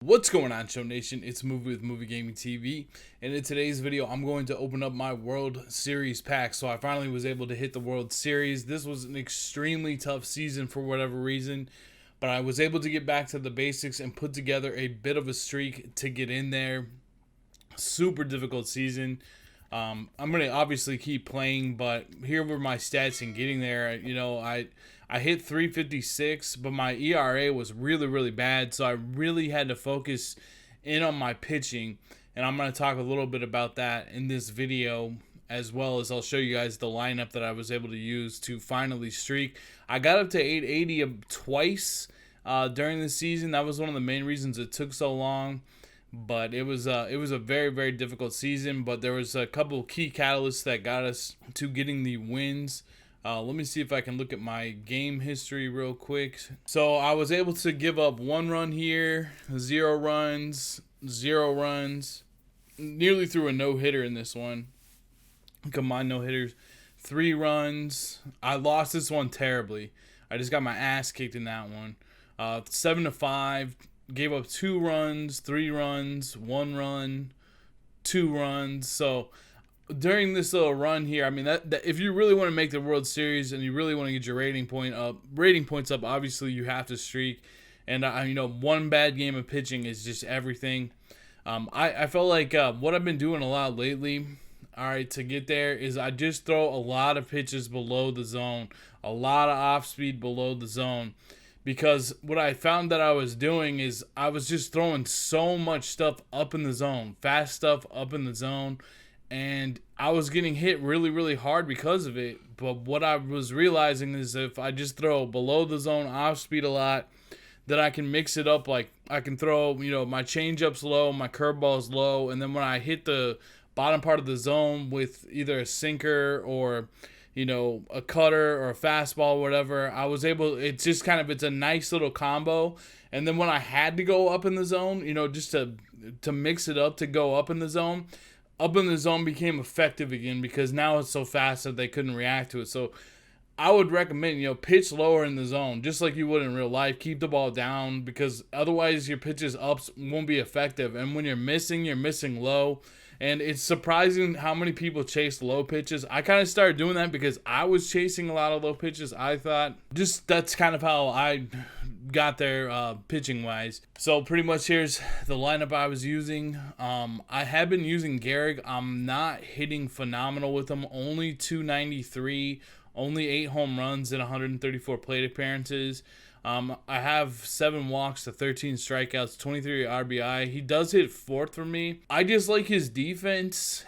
What's going on, Show Nation? It's Movie with Movie Gaming TV, and in today's video, I'm going to open up my World Series pack. So I finally was able to hit the World Series. This was an extremely tough season for whatever reason, but I was able to get back to the basics and put together a bit of a streak to get in there. Super difficult season. I'm going to obviously keep playing, but here were my stats and getting there. I hit 356, but my ERA was really bad, so I really had to focus in on my pitching, and I'm going to talk a little bit about that in this video, as well as I'll show you guys the lineup that I was able to use to finally streak. I got up to 880 twice during the season. That was one of the main reasons it took so long. But it was a very difficult season. But there was a couple key catalysts that got us to getting the wins. Let me see if I can look at my game history real quick. So I was able to give up 1 run here, 0 runs, 0 runs. Nearly threw a no-hitter in this one. Combined no-hitters. 3 runs. I lost this one terribly. I just got my ass kicked in that one. 7-5. Gave up 2 runs, 3 runs, 1 run, 2 runs. So during this little run here, I mean that if you really want to make the World Series and you really want to get your rating points up, obviously you have to streak. And one bad game of pitching is just everything. I felt like what I've been doing a lot lately, all right, to get there is I just throw a lot of pitches below the zone, a lot of off speed below the zone. Because what I found that I was doing is I was just throwing so much stuff up in the zone, fast stuff up in the zone, and I was getting hit really hard because of it. But what I was realizing is if I just throw below the zone, off speed a lot, then I can mix it up. Like I can throw, my changeup's low, my curveball's low, and then when I hit the bottom part of the zone with either a sinker or a cutter or a fastball or whatever, I was able, it's a nice little combo. And then when I had to go up in the zone, just to mix it up to go up in the zone became effective again because now it's so fast that they couldn't react to it. So I would recommend, pitch lower in the zone, just like you would in real life. Keep the ball down because otherwise your pitches ups won't be effective. And when you're missing low. And it's surprising how many people chase low pitches. I kind of started doing that because I was chasing a lot of low pitches. I thought that's kind of how I got there pitching wise. So pretty much here's the lineup I was using. I have been using Gehrig. I'm not hitting phenomenal with him. Only 293, only 8 home runs and 134 plate appearances. I have 7 walks to 13 strikeouts, 23 RBI. He does hit 4th for me. I just like his defense.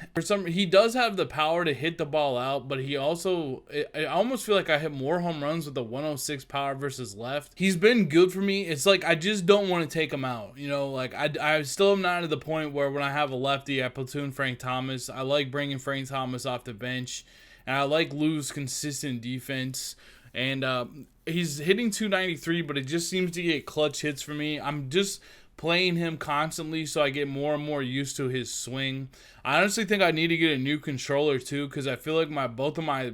He does have the power to hit the ball out, but he also, I almost feel like I hit more home runs with the 106 power versus left. He's been good for me. It's like I just don't want to take him out. I still am not at the point where when I have a lefty, I platoon Frank Thomas. I like bringing Frank Thomas off the bench, and I like Lou's consistent defense. And he's hitting 293, but it just seems to get clutch hits for me. I'm just playing him constantly so I get more and more used to his swing. I honestly think I need to get a new controller too because I feel like both of my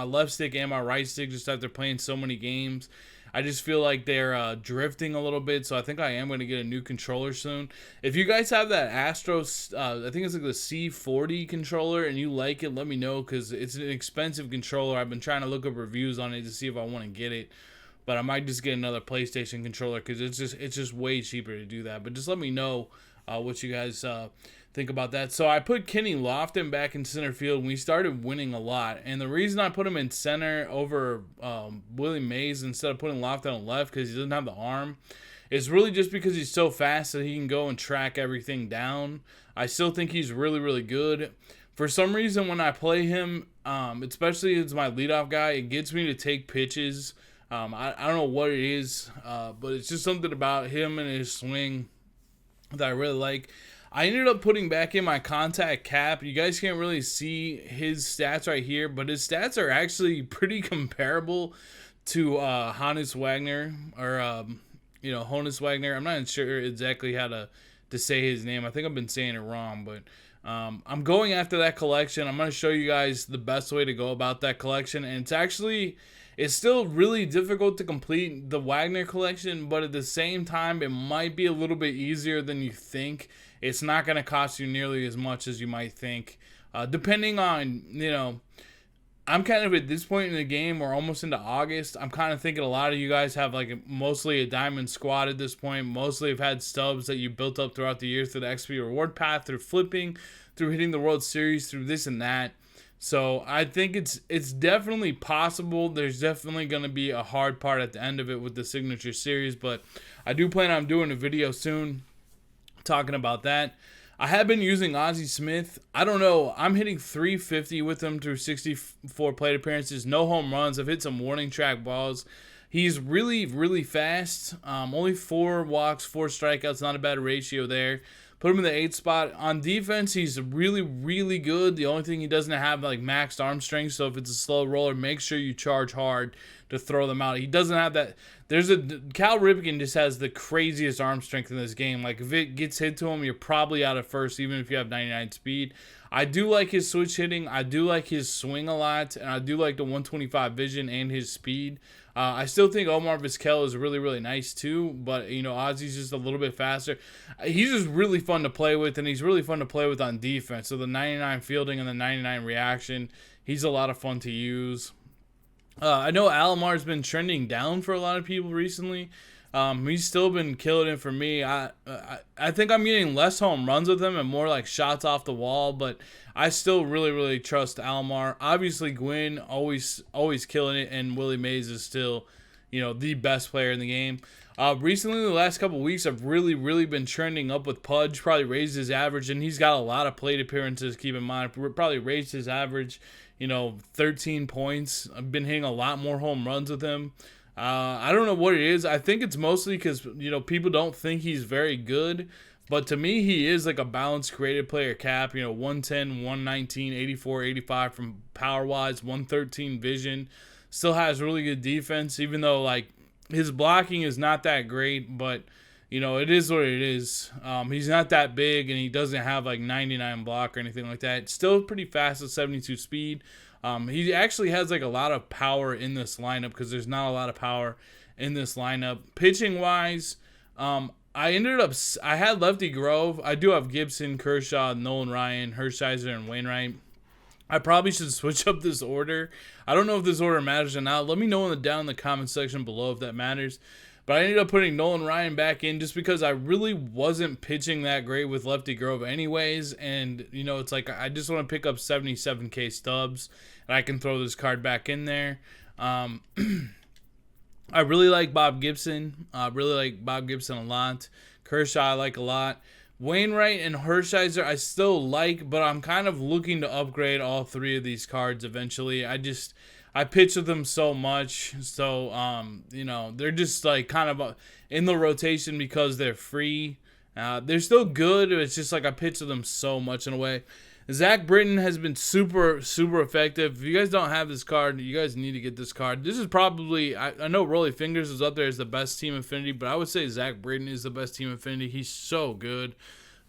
left stick and my right stick, just after playing so many games, I just feel like they're drifting a little bit, so I think I am going to get a new controller soon. If you guys have that Astros, I think it's like the C40 controller, and you like it, let me know, because it's an expensive controller. I've been trying to look up reviews on it to see if I want to get it, but I might just get another PlayStation controller, because it's just way cheaper to do that. But just let me know what you guys think about that. So I put Kenny Lofton back in center field, and we started winning a lot. And the reason I put him in center over Willie Mays instead of putting Lofton on left, because he doesn't have the arm, is really just because he's so fast that he can go and track everything down. I still think he's really good. For some reason, when I play him, especially as my leadoff guy, it gets me to take pitches. I don't know what it is, but it's just something about him and his swing that I really like. I ended up putting back in my contact cap. You guys can't really see his stats right here, but his stats are actually pretty comparable to Hannes Wagner, or Honus Wagner. I'm not sure exactly how to say his name. I think I've been saying it wrong, but I'm going after that collection. I'm going to show you guys the best way to go about that collection, and It's still really difficult to complete the Wagner collection, but at the same time, it might be a little bit easier than you think. It's not going to cost you nearly as much as you might think. Depending on, I'm kind of at this point in the game, we're almost into August. I'm kind of thinking a lot of you guys have like mostly a diamond squad at this point. Mostly have had stubs that you built up throughout the year through the XP reward path, through flipping, through hitting the World Series, through this and that. So I think it's definitely possible. There's definitely going to be a hard part at the end of it with the signature series, but I do plan on doing a video soon talking about that. I have been using Ozzie Smith. I don't know. I'm hitting 350 with him through 64 plate appearances. No home runs. I've hit some warning track balls. He's really, really fast. Only 4 walks, 4 strikeouts. Not a bad ratio there. Put him in the 8th spot. On defense, he's really, really good. The only thing he doesn't have like maxed arm strength. So if it's a slow roller, make sure you charge hard to throw them out. He doesn't have that. Cal Ripken just has the craziest arm strength in this game. Like if it gets hit to him, you're probably out at first, even if you have 99 speed. I do like his switch hitting. I do like his swing a lot, and I do like the 125 vision and his speed. I still think Omar Vizquel is really, really nice too, but Ozzie's just a little bit faster. He's just really fun to play with, and he's really fun to play with on defense. So the 99 fielding and the 99 reaction, he's a lot of fun to use. I know Alomar's been trending down for a lot of people recently. He's still been killing it for me. I think I'm getting less home runs with him and more like shots off the wall, but I still really, really trust Alomar. Obviously, Gwynn always killing it, and Willie Mays is still, the best player in the game. Recently, the last couple weeks, I've really, really been trending up with Pudge. Probably raised his average, and he's got a lot of plate appearances. Keep in mind, probably raised his average, 13 points. I've been hitting a lot more home runs with him. I don't know what it is. I think it's mostly because, people don't think he's very good. But to me, he is like a balanced, creative player cap. 110, 119, 84, 85 from power-wise, 113 vision. Still has really good defense, even though, like, his blocking is not that great. But, it is what it is. He's not that big, and he doesn't have, like, 99 block or anything like that. Still pretty fast at 72 speed. He actually has like a lot of power in this lineup because there's not a lot of power in this lineup. Pitching wise, I had Lefty Grove. I do have Gibson, Kershaw, Nolan Ryan, Hershiser, and Wainwright. I probably should switch up this order. I don't know if this order matters or not. Let me know down in the comment section below if that matters. But I ended up putting Nolan Ryan back in just because I really wasn't pitching that great with Lefty Grove anyways. And, it's like I just want to pick up 77K Stubs. And I can throw this card back in there. I really like Bob Gibson. A lot. Kershaw I like a lot. Wainwright and Hershiser I still like, but I'm kind of looking to upgrade all 3 of these cards eventually. I pitch with them so much, so they're just like kind of in the rotation because they're free. They're still good. It's just like I pitch with them so much in a way. Zach Britton has been super, super effective. If you guys don't have this card, you guys need to get this card. This is probably, I know Rolly Fingers is up there as the best team affinity, but I would say Zach Britton is the best team affinity. He's so good.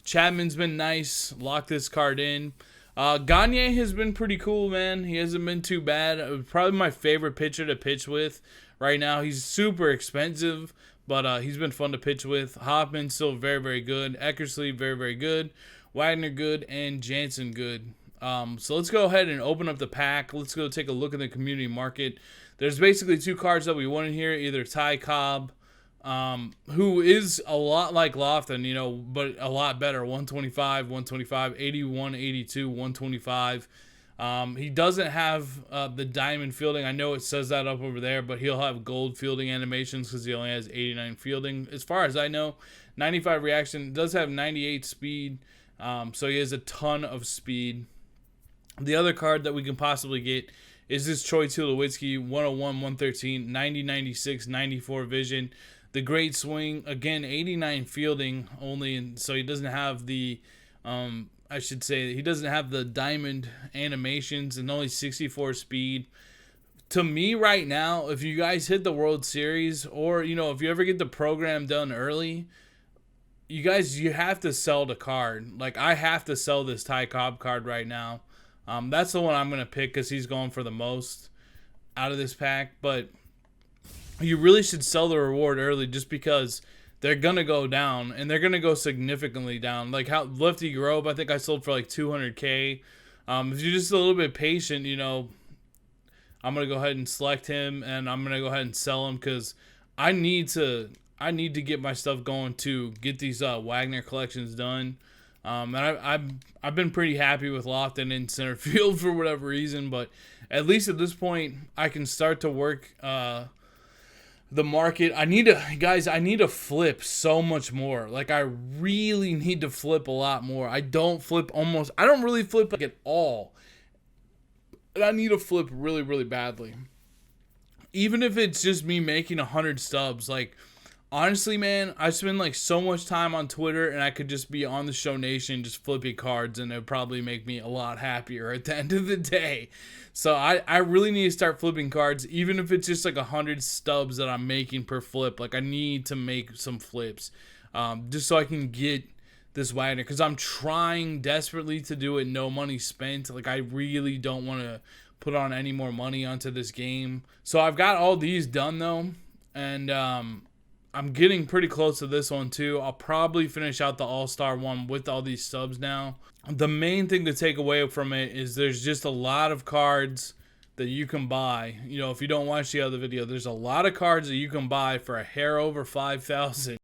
Chapman's been nice. Lock this card in. Gagne has been pretty cool, man. He hasn't been too bad. Probably my favorite pitcher to pitch with right now. He's super expensive, but he's been fun to pitch with. Hoffman still very, very good. Eckersley very, very good. Wagner good, and Jansen good. So let's go ahead and open up the pack. Let's go take a look at the community market. There's basically 2 cards that we want in here, either Ty Cobb, who is a lot like Lofton, but a lot better, 125, 125, 81, 82, 125. He doesn't have the diamond fielding. I know it says that up over there, but he'll have gold fielding animations because he only has 89 fielding. As far as I know, 95 reaction, does have 98 speed. So he has a ton of speed. The other card that we can possibly get is this Troy Tulowitzki, 101, 113, 90, 96, 94 vision. The great swing, again, 89 fielding only, and so he doesn't have the, he doesn't have the diamond animations, and only 64 speed. To me right now, if you guys hit the World Series, or, if you ever get the program done early, you have to sell the card. Like, I have to sell this Ty Cobb card right now. That's the one I'm going to pick because he's going for the most. out of this pack, but you really should sell the reward early just because they're gonna go down, and they're gonna go significantly down. Like how Lefty Grove, I think I sold for like 200K. If you're just a little bit patient, you know, I'm gonna go ahead and select him, and I'm gonna go ahead and sell him because I need to get my stuff going to get these Wagner collections done. And I've been pretty happy with Lofton in center field for whatever reason, but at least at this point I can start to work the market. I need to flip so much more. Like I really need to flip a lot more. I don't really flip like at all. And I need to flip really, really badly. Even if it's just me making 100 stubs, like honestly, man, I spend like so much time on Twitter, and I could just be on the Show Nation just flipping cards, and it would probably make me a lot happier at the end of the day. So I really need to start flipping cards, even if it's just like 100 stubs that I'm making per flip. Like I need to make some flips, just so I can get this Wagner, because I'm trying desperately to do it. No money spent. Like I really don't want to put on any more money onto this game. So I've got all these done though, and I'm getting pretty close to this one too. I'll probably finish out the All-Star one with all these subs now. The main thing to take away from it is there's just a lot of cards that you can buy. You know, if you don't watch the other video, there's a lot of cards that you can buy for a hair over 5,000.